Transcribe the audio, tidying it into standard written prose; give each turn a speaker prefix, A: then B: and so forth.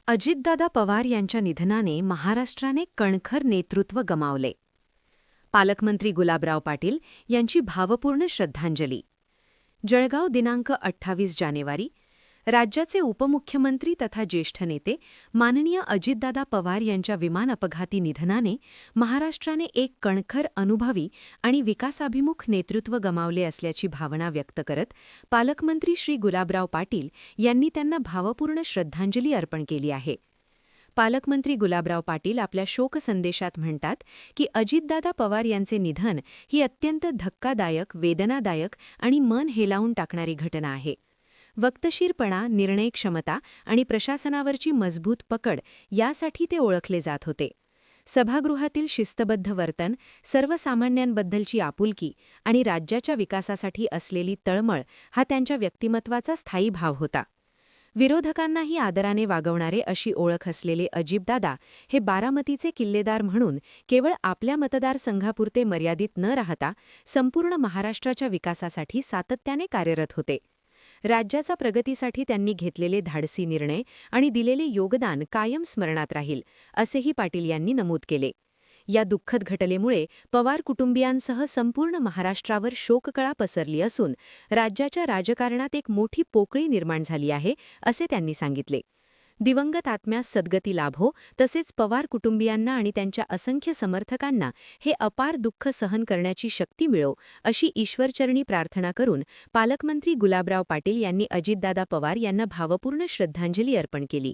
A: अजितदादा पवार यांच्या निधनाने महाराष्ट्राने कणखर नेतृत्व गमावले. पालकमंत्री गुलाबराव पाटील यांची भावपूर्ण श्रद्धांजली. जळगाव दिनांक 28 जानेवारी. राज्याचे उपमुख्यमंत्री तथा ज्येष्ठ नेते माननीय अजितदादा पवार यांच्या विमान अपघाती निधनाने महाराष्ट्राने एक कणखर अनुभवी आणि विकासाभिमुख नेतृत्व गमावले असल्याची भावना व्यक्त करत पालकमंत्री श्री गुलाबराव पाटील यांनी त्यांना भावपूर्ण श्रद्धांजली अर्पण केली आहे. पालकमंत्री गुलाबराव पाटील आपल्या शोकसंदेशात म्हणतात की अजितदादा पवार यांचे निधन ही अत्यंत धक्कादायक, वेदनादायक आणि मन हेलावून टाकणारी घटना आहे. वक्तशीरपणा, निर्णय क्षमता आणि प्रशासनावरची मजबूत पकड यासाठी ते ओळखले जात होते. सभागृहातील शिस्तबद्ध वर्तन, सर्वसामान्यांबद्दलची आपुलकी आणि राज्याच्या विकासासाठी असलेली तळमळ हा त्यांच्या व्यक्तिमत्वाचा स्थायी भाव होता. विरोधकांनाही आदराने वागवणारे अशी ओळख असलेले अजितदादा हे बारामतीचे किल्लेदार म्हणून केवळ आपल्या मतदारसंघापुरते मर्यादित न राहता संपूर्ण महाराष्ट्राच्या विकासासाठी सातत्याने कार्यरत होते. राज्याच्या प्रगतीसाठी त्यांनी घेतलेले धाडसी निर्णय आणि दिलेले योगदान कायम स्मरणात राहील, असेही पाटील यांनी नमूद केले. या दुःखद घटनेमुळे पवार कुटुंबियांसह संपूर्ण महाराष्ट्रावर शोककळा पसरली असून राज्याच्या राजकारणात एक मोठी पोकळी निर्माण झाली आहे, असे त्यांनी सांगितले. दिवंगत आत्म्यास सद्गती लाभो, तसेच पवार कुटुंबियांना आणि त्यांच्या असंख्य समर्थकांना हे अपार दुःख सहन करण्याची शक्ती मिळो, अशी ईश्वरचरणी प्रार्थना करून पालकमंत्री गुलाबराव पाटील यांनी अजितदादा पवार यांना भावपूर्ण श्रद्धांजली अर्पण केली.